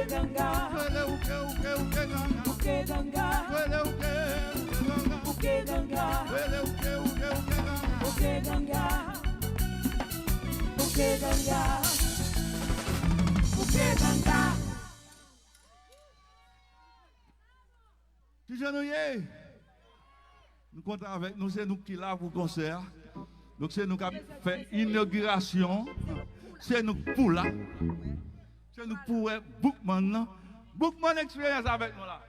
ganga. Wele uke ganga. Wele uke ganga. Wele uke ganga. Ganga. Ganga. Ganga. Qui j'ennuie? Nous comptons avec nous, c'est nous qui là pour le concert. Donc c'est nous qui avons fait inauguration. C'est nous pour là. C'est nous pour Bookman. Bookman expérience avec nous là.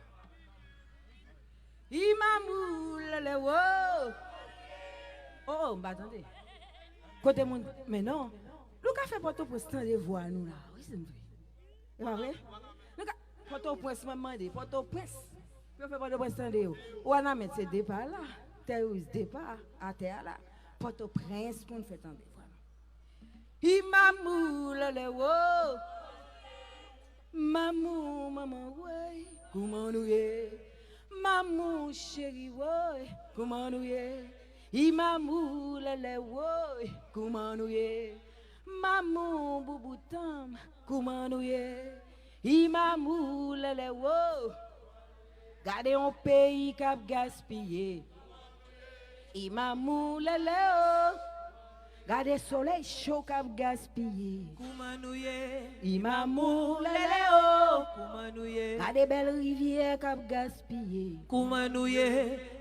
Imamou le wo. Oh, bah attendez. Côté mon mais non. Lucas fait porte pour stand de voix nous là. Oui, c'est vrai. C'est pas vrai? Lucas porte pour m'a demandé, porte presse. Je fais porte pour stand de. Ou on a mettre ce départ là. Terroriste départ à terre là. Porte prince pour faire tendre vraiment. Imamou le wo. Mamou maman ouais. Comment nous est? Mamou chérie ouais. Comment nous est? Imamou lele woy, comment nous y Mamou bouboutam, comment nous y Imamou lele woy, gardez un pays cap gaspillé. Imamou lele woy, gardez soleil chaud cap gaspillé. Comment nous y Imamou lele woy, comment nous y gardez belle rivière cap gaspillé. comment nous y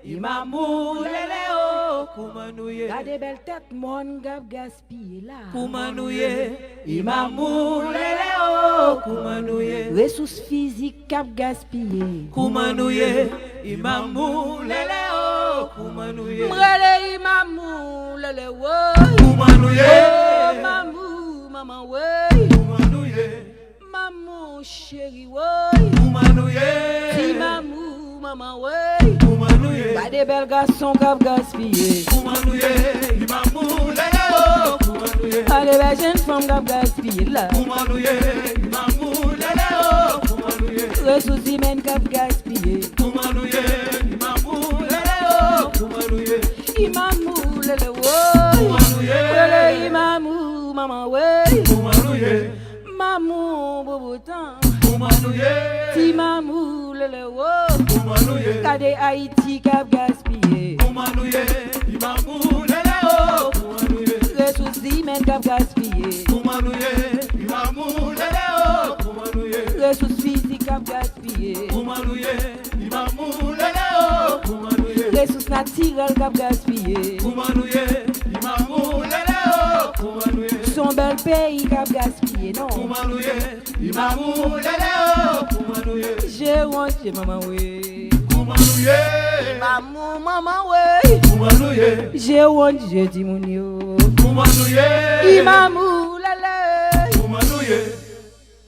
Imamou lele woy, comment nous y gardez belle tête mon cap gaspillé là. comment nous y Imamou lele woy, comment nous y ressources physiques cap gaspillé. comment nous y Imamou lele comment nous y Mrele imamou lele woy, comment nous y oh mamou maman woy, comment nous y mamou chérie woy, comment nous y si mamou maman woy, comment nous y pas des belles garçons cap gaspillé. comment nous y Imamou lele comment nous y Pas des belles jeunes femmes cap gaspillé là. comment nous y Imamou lele comment nous y Ressources humaines cap gaspillé. comment nous y Imamou lele comment nous y Imamou lele woy, lele imamou maman woy, comment nous y mamou bobotan, comment nous y si mamou lele woy, comment nous y kade Haïti cap gaspillé. comment nous y Imamou lele comment nous y Ressources humaines cap gaspillé. comment nous y Imamou lele comment nous y Ressources physiques cap gaspillé. comment nous y Imamou lele comment nous y Ressources naturelles cap gaspillé. comment nous y Imamou lele comment nous y Son bel pays cap gaspillé non. comment nous y Imamou lele comment nous y J'ai honte j'ai maman oui. comment nous y Mamou maman oui. comment nous y J'ai honte j'ai dit mon yo. comment nous y Imamou lele. comment nous y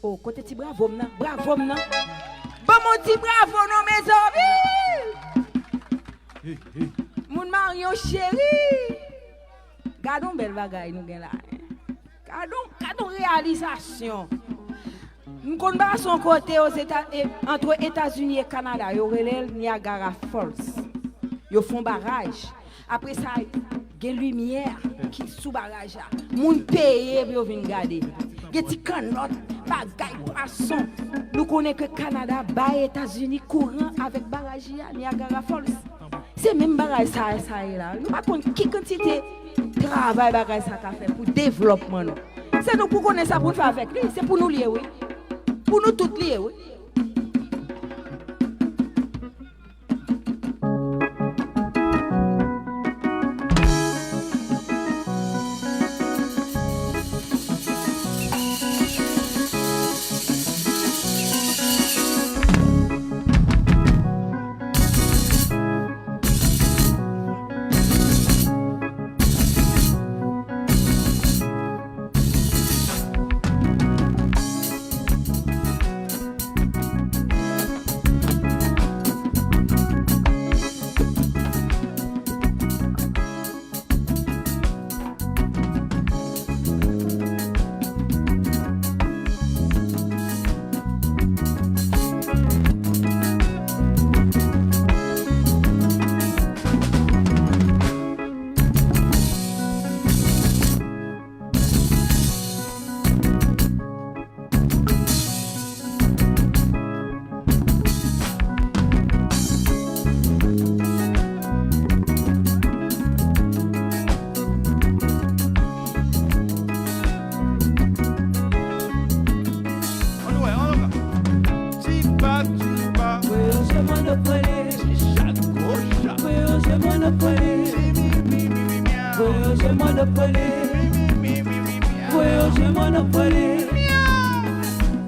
Oh côté ti bravo m'nan, bravo m'nan. Bon mon ti bravo non mes amis. Moun Marion chéri. Gardons belle bagaille nous gen là. Gardons réalisation. Nous connaissons son côté aux États entre États-Unis et Canada, yo relève Niagara Falls. Yo font barrage. Après ça, il y a lumière qui sous barrage là. Moun paye pour venir regarder. Il y a des canottes, bagaille, poisson. Nous connaissons que Canada bat États-Unis courant avec barrage Niagara Falls. C'est même barrage ça est là. Nous pas connaître qui quantité travail barrage ça qu'a fait pour développement nous. C'est nous pour connaître ça pour faire avec lui, c'est pour nous lier oui. Pour nous toutes lier oui. monopole. chaque gauche. Voyage monopole. Voyage monopole. Voyage monopole.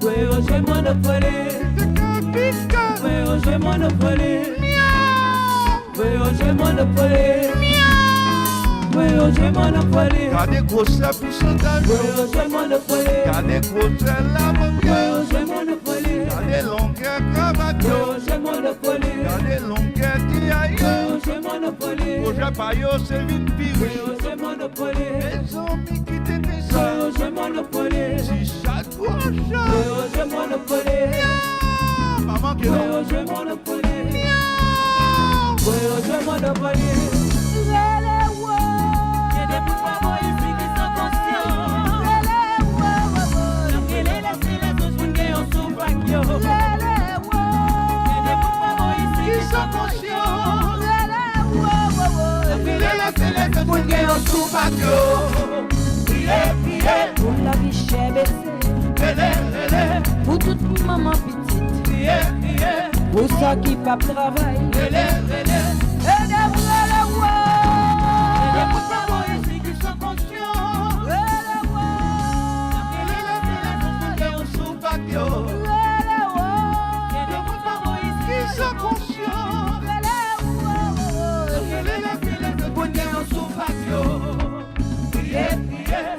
Voyage monopole. Voyage monopole. Voyage monopole. Voyage monopole. Gardez gros pourcentage. Voyage monopole. Gardez gros la bonne. Voyage monopole. Gardez longueur cravate. Voyage monopole. Gardez longueur diaille. Voyage monopole. Projet payo c'est vite pire. Voyage monopole. Les amis qui t'étaient ça. Voyage monopole. Si chaque gauche. Voyage monopole. Maman qui est là. Voyage monopole. Voyage monopole. Pour la vie chère baissée, pour toute maman petite, pour ça qui pas travail.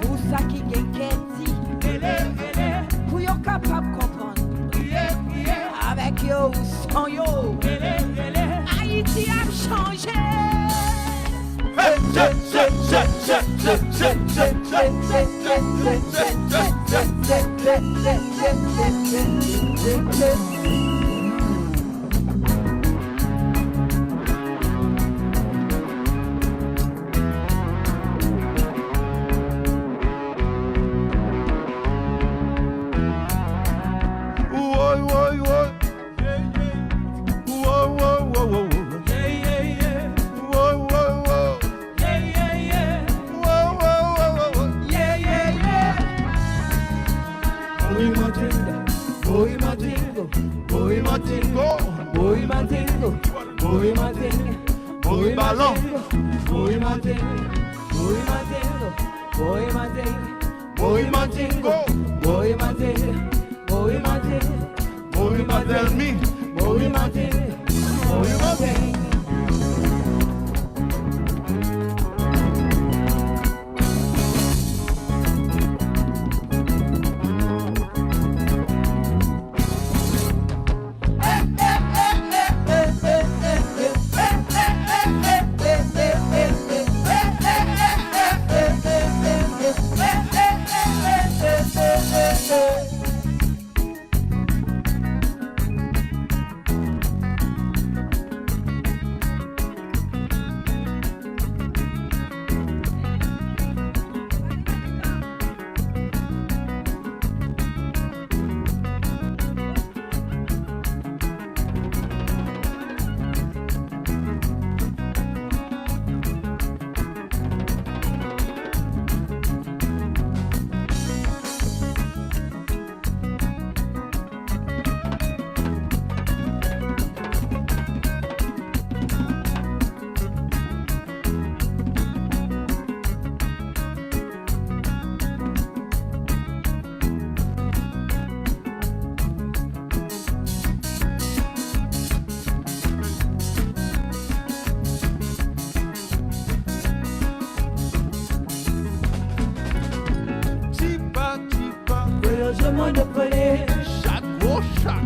Pour ça qui est pour yo capable comprendre. Avec yo ou sans yo, Haïti a changé.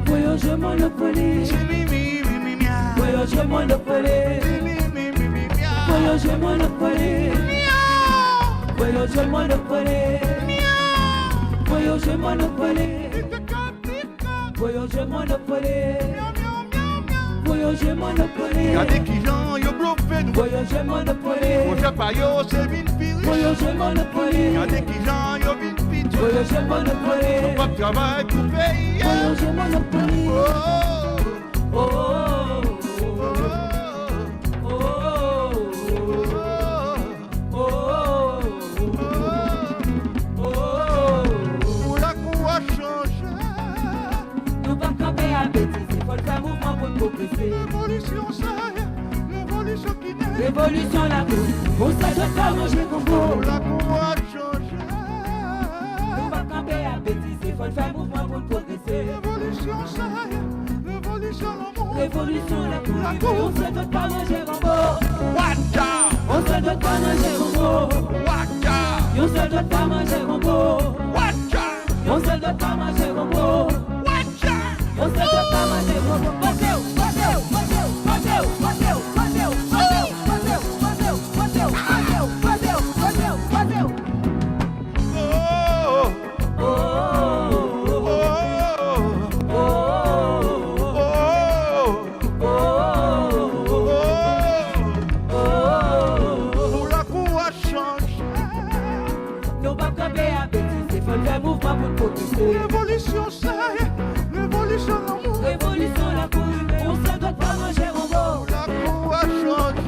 Voyage monopole. Voyage monopole. Voyage monopole. Voyage monopole. Voyage monopole. Voyage monopole. Voyage monopole. Regardez qui j'en yo bluffé nous. Voyage monopole. Projet payo c'est vite pire. Voyage monopole. Regardez qui j'en yo vite pire. Voyage monopole. Pas de travail pour payer. Voyage monopole. Oh, Oh, oh, oh, oh, oh. pour la qu'on va changer. Nous pas camper à bêtise, il faut le faire mouvement pour nous progresser. Révolution ça, révolution qui naît. Révolution la cour, on sait de pas manger combo. La cour a changé. On va camper à bêtiser, faut faire mouvement pour progresser. Révolution ça, révolution l'amour. Révolution la cour, on sait de pas manger combo. Watcha, On sait de pas manger combo. watcha, On sait de pas manger combo. watcha, On sait de pas manger combo. watcha. On sait de pas manger combo. Bateu, bateu, bateu, bateu, bateu, bateu, bateu, bateu, bateu, bateu, bateu, bateu, bateu. Oh, Oh, oh, oh, oh, oh, oh, oh. oh. La cour a changé. Nous pas camper à bêtiser, faut faire mouvement pour progresser. Révolution ça, révolution l'amour. Révolution la cour, on sait de pas manger combo. La cour a changé.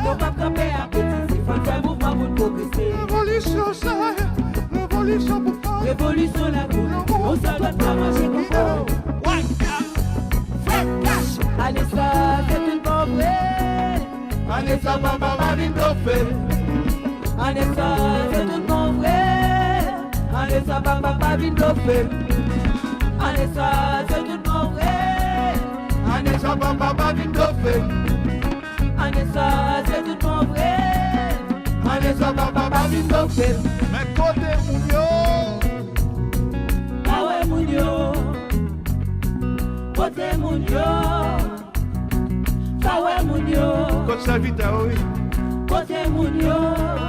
Nous pas camper à bêtiser, faut faire mouvement pour progresser. Révolution ça, révolution pour toi. Révolution la cour, on sait de pas manger combo. Anessa, c'est une bonne vraie. Anessa mama mami dofe. Anessa, c'est une bonne vraie. Anessa, papa, vin dofe. Anessa, c'est une bonne vraie. Anessa mama mami dofe. Anessa, c'est une bonne vraie. Anessa mama mami dofe. Mais côté mounio, Ah ouais, mounio. Côté mounio. Ah ouais, mounio. côté serviteur oui. Côté mounio.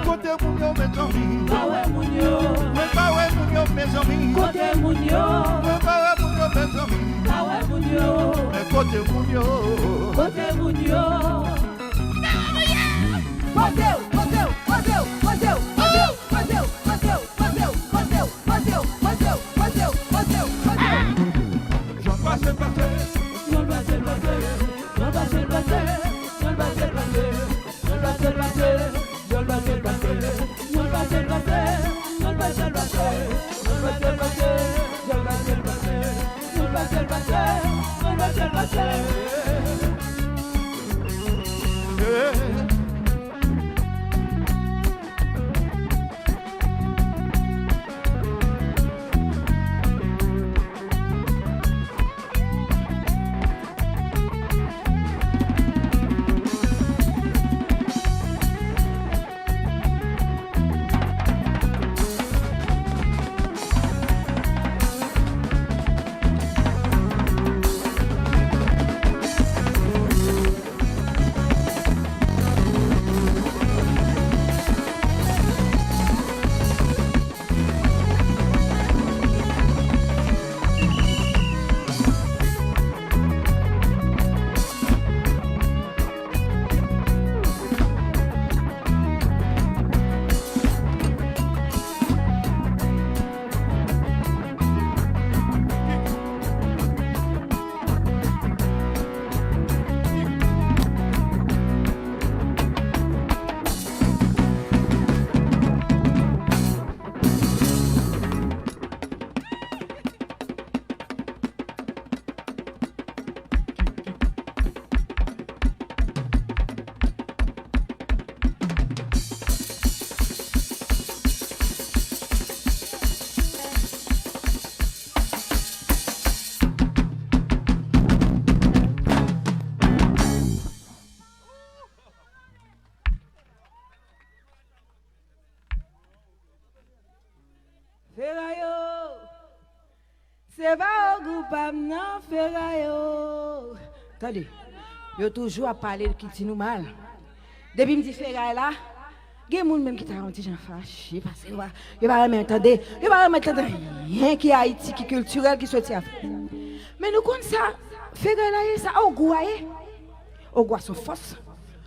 Côté mounio mes amis. Ah ouais, mounio. Mais pas ouais mounio mes amis. Côté mounio. Mais pas ouais mounio mes amis. Ah ouais, mounio. Mais côté mounio. Côté mounio. Bateu, bateu, bateu, bateu, bateu, bateu, bateu, bateu, bateu, bateu, bateu, bateu, bateu, bateu. J'en passe passer. J'en passe le passé. J'en passe le passé. J'en passe le passé. J'en passe le passé. J'en passe le passé. J'en passe le passé. J'en passe le passé. J'en passe le passé. J'en passe le passé. J'en passe le passé. J'en passe le passé. Ferraillot, c'est pas au groupe non, Ferraillot. Attendez, yo toujours à parler de qui dit nous mal. Depuis me dit Ferraille là, il y a des gens même qui t'a rendu j'en fâché parce que yo pas même entendre, yo pas même entendre rien qui est Haïti, qui culturel qui sorti Afrique. Mais nous connaissons ça, Ferraille là ça au goût son force,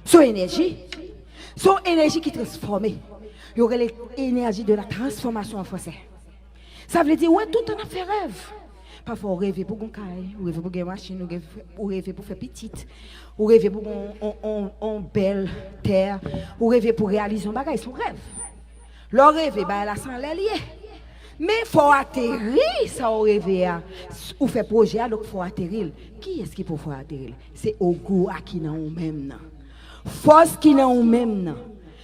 son énergie qui transforme. Il y aurait l'énergie de la transformation en français. Ça veut dire, ouais, tout le temps on a fait rêve. Parfois, on rêve pour un caille, on rêve pour une machine, on rêve pour faire petite, on rêve pour une belle terre, on rêve pour réaliser un bagage, son rêve. Le rêve, bah, là, sans l'ailier. Mais il faut atterrir, ça au rêvé. Ou fait projet, donc il faut atterrir. Qui est-ce qui peut faire atterrir? C'est au goût qui n'a ou même. Force qui n'a ou même.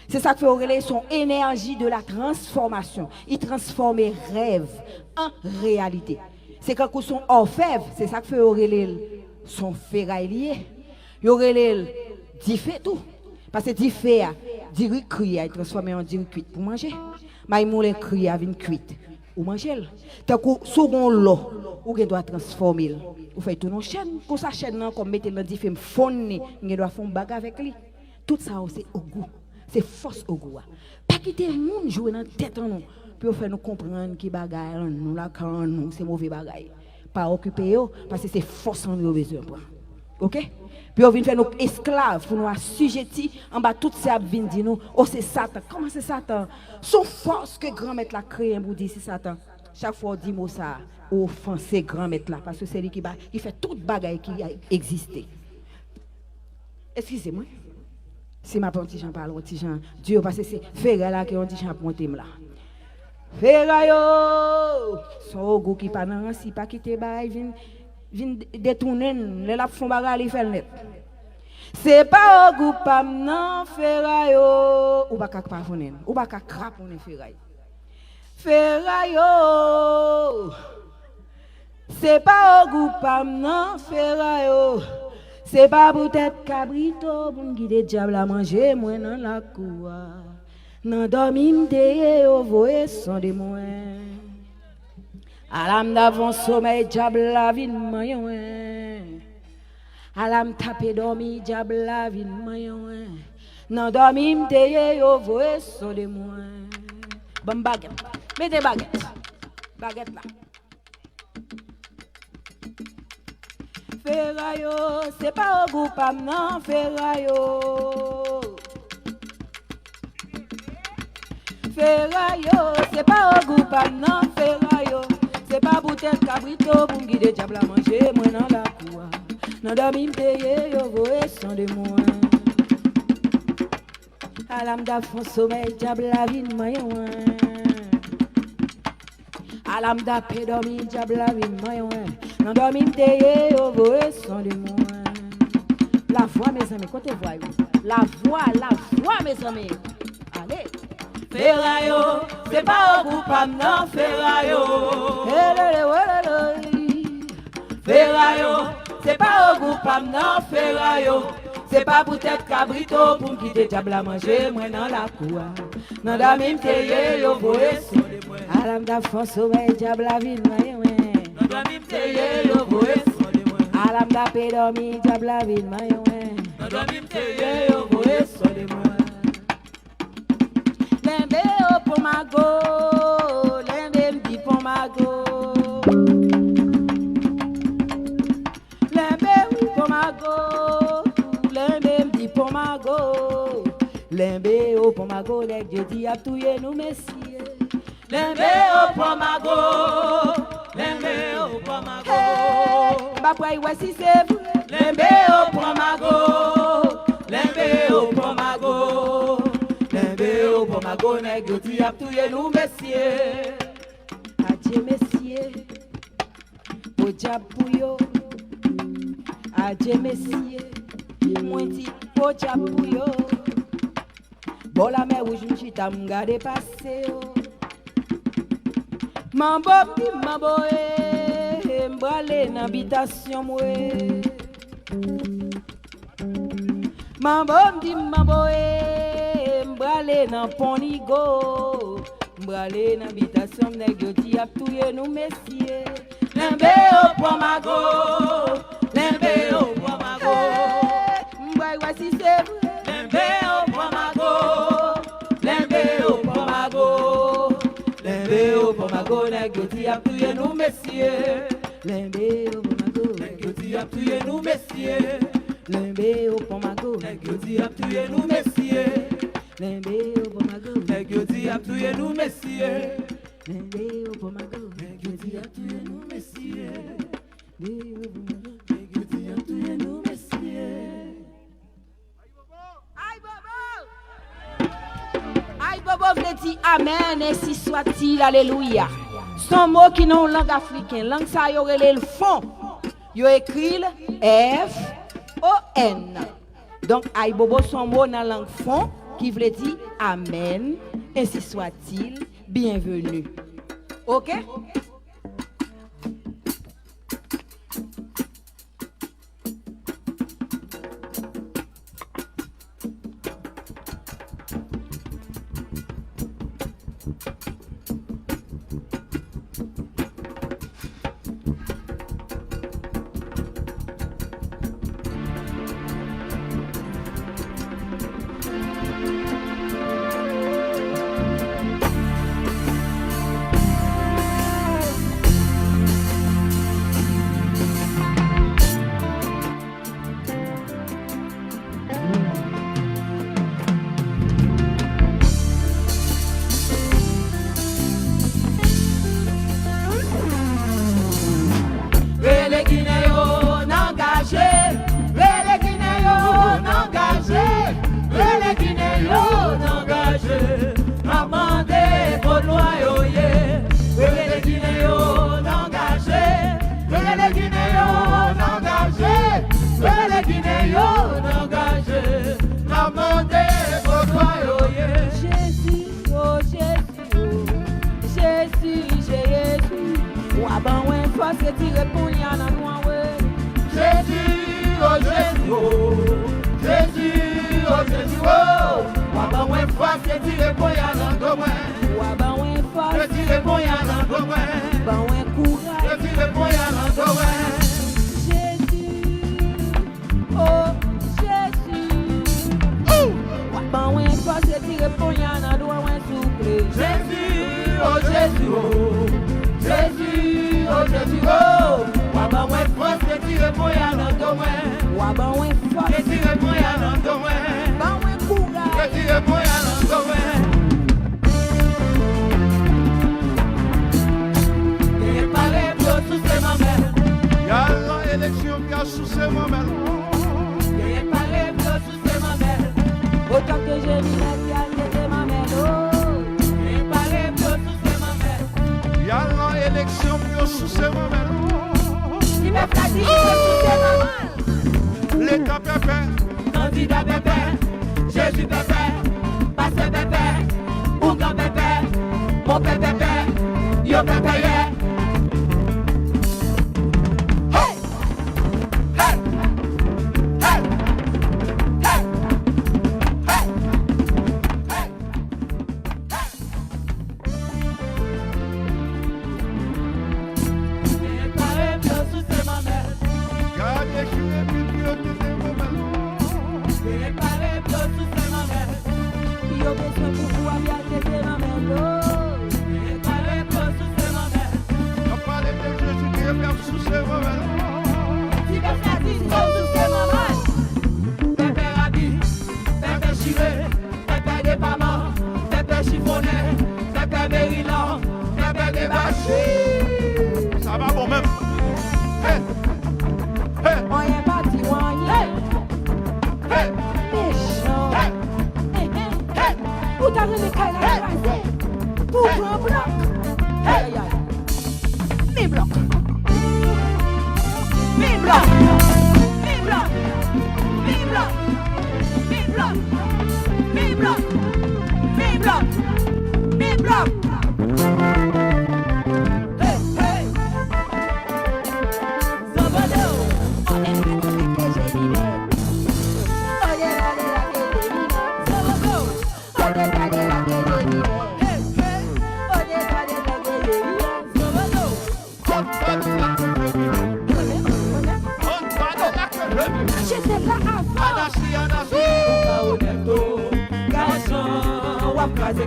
C'est ça que fait auréler son énergie de la transformation. Il transforme rêve en réalité. C'est quand son orfèvre, c'est ça que fait auréler son ferraille. Il auréler dit fait tout. Parce que dit fait, dit cuit, il transforme en dit cuit pour manger. Mais il moule cuit à une cuite. Ou manger. Tant que second l'eau, ou il doit transformer. Ou fait tout nos chaînes, comme ça chaîne comme mettre dans différents fonds, il doit faire un bagarre avec lui. Tout ça c'est au goût. C'est force au goût. Pas quitter le monde jouer dans la tête en nous pour faire nous comprendre qui bagaille nous là quand nous c'est mauvais bagaille. Pas occuper parce que c'est force en nous besoin. OK? Puis on vient faire nous esclaves pour nous assujettir en bas tout ça vient dire nous oh c'est Satan. Comment c'est Satan? Son force que grand-mère l'a créé pour dire c'est Satan. Chaque fois on dit mot ça offenser grand-mère là parce que c'est lui qui fait toute bagaille qui a existé. Excusez-moi. Si ma petit Jean parle petit Jean Dieu parce que c'est Ferra là qui on dit Jean monter là. Ferra yo son goût qui pas nan si pas quitter bail vinn détourner les la font bagarre il fait net. C'est pas au goût pas non Ferra yo ou pas craponner ou pas craponner Ferra. Ferra yo c'est pas au goût pas non Ferra yo. C'est pas peut-être cabrito pour guider diable à manger moi dans la cour. Nan dormi m'deye au voye sans de moi. Alam d'avant sommeil diable la vie mayon. Alam taper dormi diable la vie mayon. Nan dormi m'deye au voye sans de moi. Bon baguette. Mettez baguette. Baguette là. Ferrayo, c'est pas au goût pas non Ferrayo. Ferrayo, c'est pas au goût pas non Ferrayo. C'est pas bouteille cabrito pour guider diable à manger moi dans la cour. Nan dormi m'payer yo voye sans de moi. Alam da fond sommeil diable la vie mayon. Alam da pe dormi diable la vie mayon. Nan dormi m'teye au voye son de moi. La voix mes amis, côté voix. La voix mes amis. Allez. Ferrayo, c'est pas au goût pas non Ferrayo. Ferrayo, c'est pas au goût pas non Ferrayo. C'est pas peut-être cabrito pour quitter diable à manger moi dans la cour. Nan dormi m'teye au voye son de moi. Alam da fond sommeil diable la vie mayon. Alam da pe dormi diable la vie mayon. Dormi m'teye yo voye son de moi. Lembe o pour ma go, lembe m'di pour ma go. Lembe ou pour ma go, lembe m'di pour ma go. Lembe o pour ma go, les Dieu dit a touyer nous messieurs. Lembe o pour ma go. Lembe au pomago, ba boy voici c'est vous. Lembe au pomago, lembe au pomago, lembe au pomago, nèg yo ti ap touye nous messieurs. Adieu messieurs, au diable pour yo. Adieu messieurs, moi ti au diable pour yo. Bon la mer rouge m'chita m'gade passer yo. Mambo di mambo m'brale nan habitation mwe. Mambo di mambo m'brale nan ponigo. M'brale nan habitation nèg yo di ap touye nous messieurs. Lembe au pomago, lembe au pomago. M'boy voici c'est vous. Lembe au pomago, lembe au pomago. Lembe au pomago, nèg yo ti ap touye nous messieurs. Lembe au pomago, nèg yo ti ap touye nous messieurs. Lembe au pomago, nèg yo ti ap touye nous messieurs. Lembe au pomago, nèg yo ti ap touye nous messieurs. Lembe au pomago, nèg yo ti ap touye nous messieurs. Lembe au pomago, nèg yo ti ap touye nous messieurs. Aïe bobo! Aïe bobo vle di amen, ainsi soit-il, alléluia. son mot qui non langue africaine. Langue ça y aurait le fond. Yo écrit F-O-N. Donc, aïe bobo son mot dans la langue fond qui veut dire Amen, ainsi soit-il, bienvenue. Ok? Ça va bon même.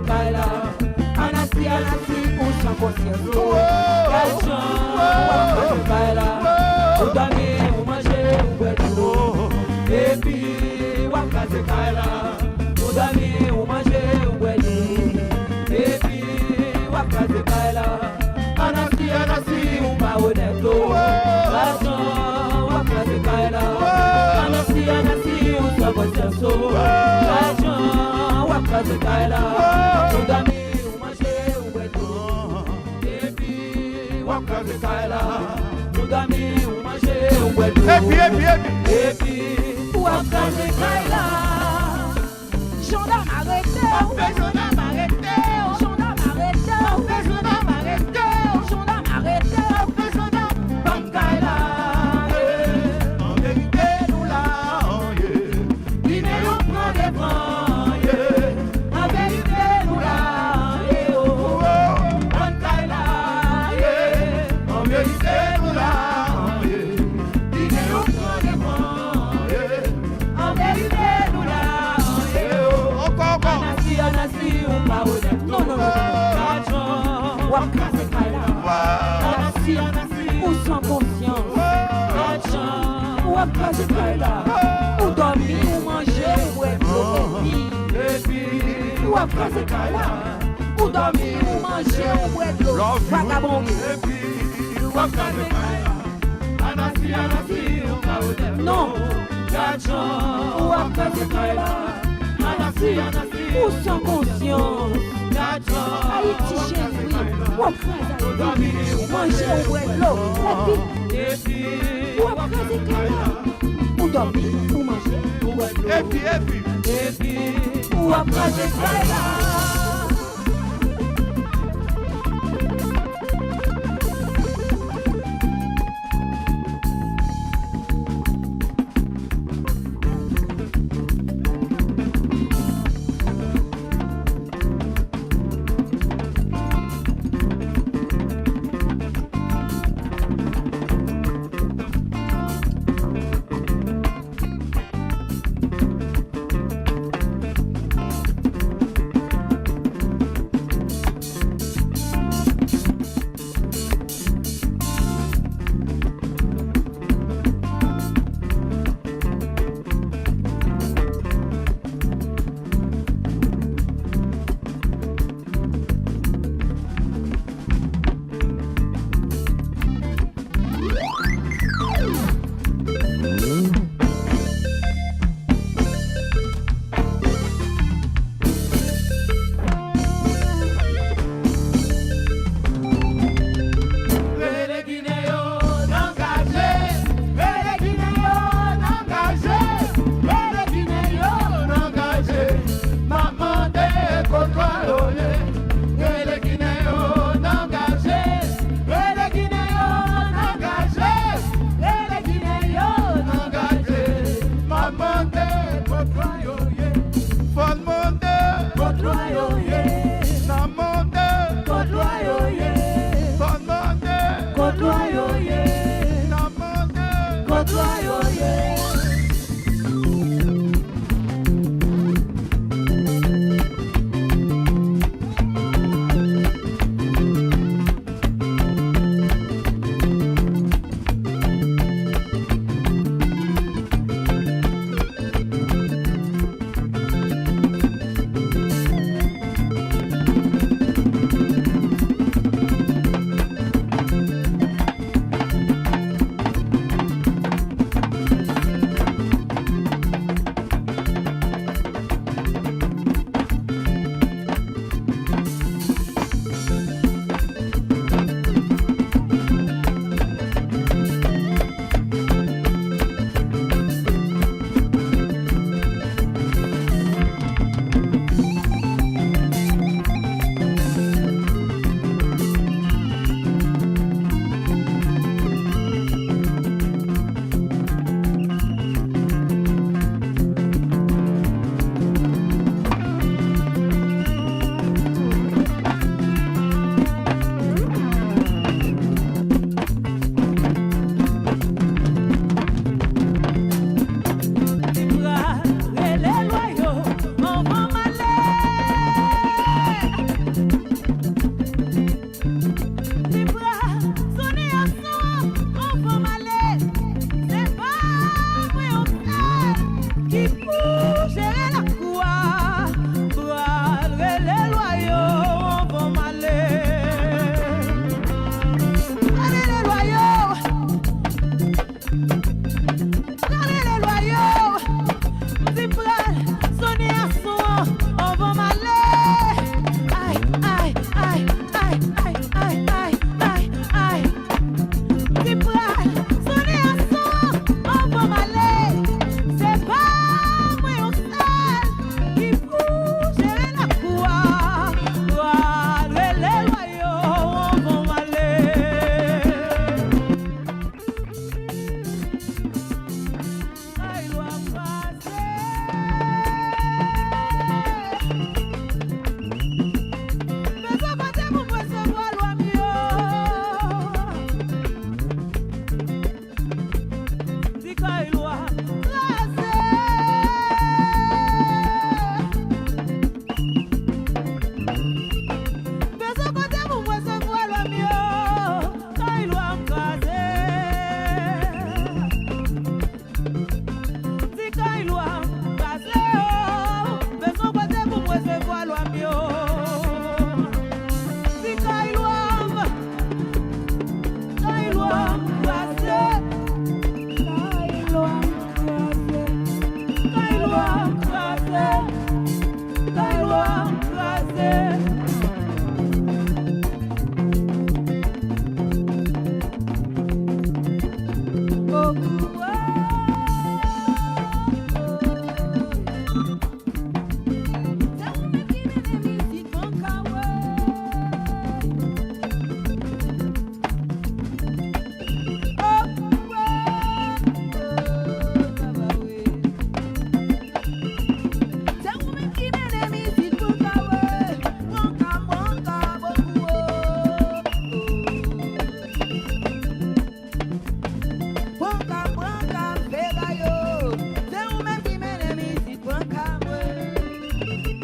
Kaila, casser Kaila, nous dormir, ou manger, ou boire de l'eau. Et puis, ou à casser Kaila. Gendarme arrêté, Gendarme arrêté, gendarme arrêté, gendarme arrêté, gendarme arrêté. gendarme, bam Kaila. En vérité, nous là, Guinée, on prend des vents, en vérité, nous là, oh, bam Kaila. En vérité, nous là, Guinée, on prend des vents, en vérité, nous là, Anasi, on pas honnête. Non, non, non. Ou à casser Kaila. Anasi, Ou sans conscience. Ou à casser Kaila. Ou dormir, ou manger, ou être et ou à casser Kaila. Ou dormir, ou manger, ou être vagabond. Anasi, on pas honnête. Non. Ou à casser Kaila. Anasi, Ou sans conscience. Haïti Jésus. Ou à casser Haïti. Ou manger, ou être l'eau. Ou à casser Kaila. Ou dormir, ou manger, ou être l'eau. Ou à casser Kaila.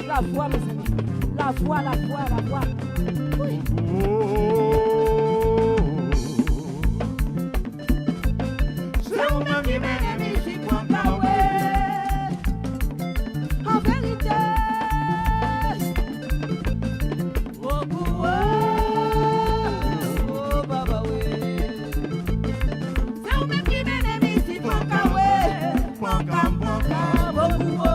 La voix, mes amis. La voix, la voix, la voix. Oui. C'est vous-même qui m'aimez ici, point Kawe. En vérité. Oh, oh, Baba, oui. C'est vous-même qui m'aimez ici, point Kawe. Point Kawe, point Kawe, oh, oh.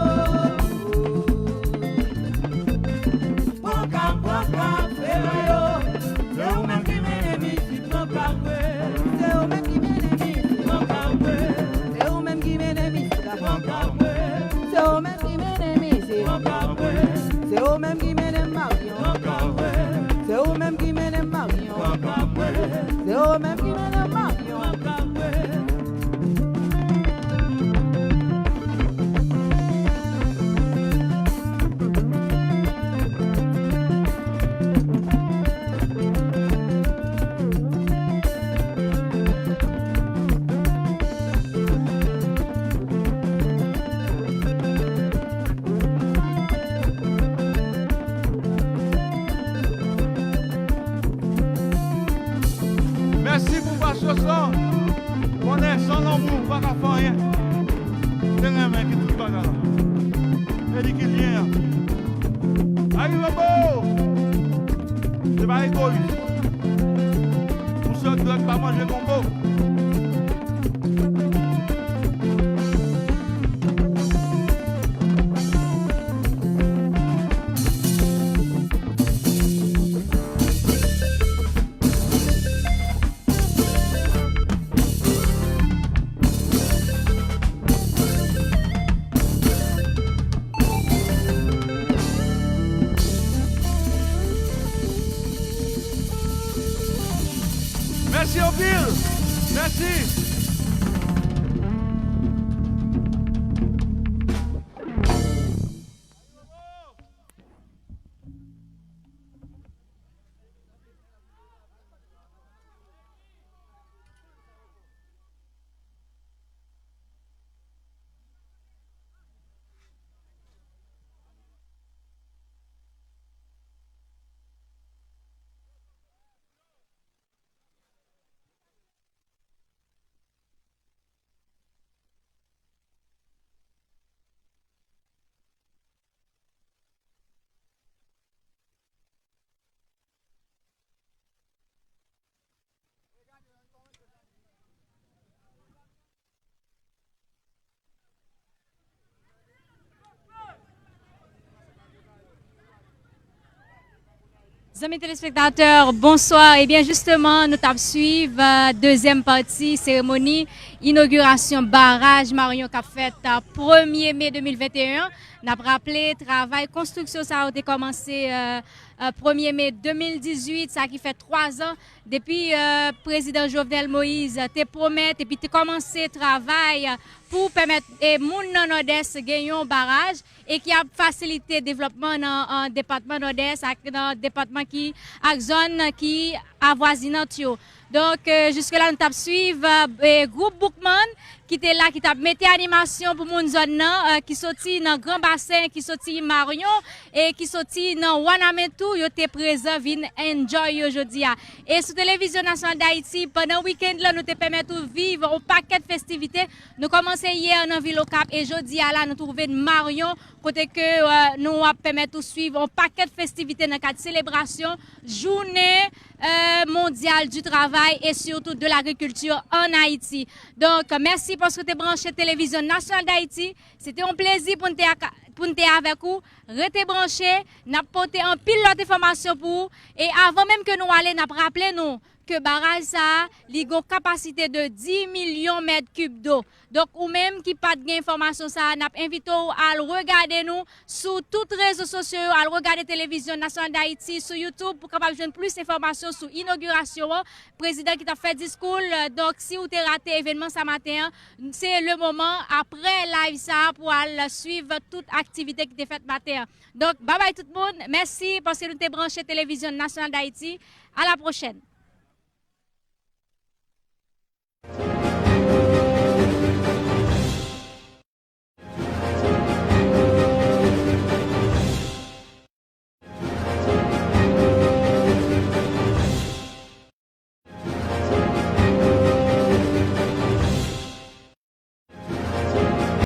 C'est eux-mêmes qui mènent Marion. C'est eux-mêmes qui mènent Marion. C'est eux-mêmes qui mènent Marion. Merci pour votre chanson. On est sans l'amour, pas qu'à faire rien. C'est un mec qui tout bagarre. Il dit qu'il vient. Arrive beau. C'est pas égoïste. Pour ceux qui ne doivent pas manger combo. Merci au Bill. Merci. Amis téléspectateurs, bonsoir. Et bien justement, nous allons suivre deuxième partie, cérémonie, inauguration barrage Marion qui a fait 1er mai 2021. Nous avons rappelé travail construction, ça a été commencé 1er mai 2018, ça qui fait 3 ans depuis président Jovenel Moïse te promet et puis te commencé travail pour permettre et moun nan Nord-Est gagner un barrage et qui a facilité le développement dans le département Nord-Est dans le département qui a zone qui avoisinante. Donc jusque-là nous avons suivre groupe Bookman qui était là qui t'a mis animation pour moun zone qui sorti dans Grand Bassin, qui sorti Marion et qui sorti dans Wanametou, yo était présent vinn enjoy aujourd'hui. Et sur télévision nationale d'Haïti pendant week-end là nous te permettre de vivre un paquet de festivités. Nous commençons hier dans Ville au Cap et aujourd'hui là nous trouver Marion côté que nous permettre de suivre un paquet de festivités dans le cadre de célébration journée mondiale du travail et surtout de l'agriculture en Haïti. Donc merci parce que tu es branché télévision nationale d'Haïti. C'était un plaisir pour nous avec vous. Restez branchés, n'a porté un pile d'informations pour et avant même que nous allions, n'a rappelé nous que barrage ça, il a une capacité de 10 millions de mètres cubes d'eau. Donc, ou même qui pas d'information ça, n'a invité à regarder nous sur tous les réseaux sociaux, à regarder télévision nationale d'Haïti, sur YouTube pour capable joindre plus d'informations sur l'inauguration. Président qui t'a fait discours. Donc, si vous avez raté l'événement ce matin, c'est le moment après live ça pour aller suivre toute activité qui est faite matin. Donc, bye bye tout le monde. Merci parce que nous t'es branché télévision nationale d'Haïti. À la prochaine.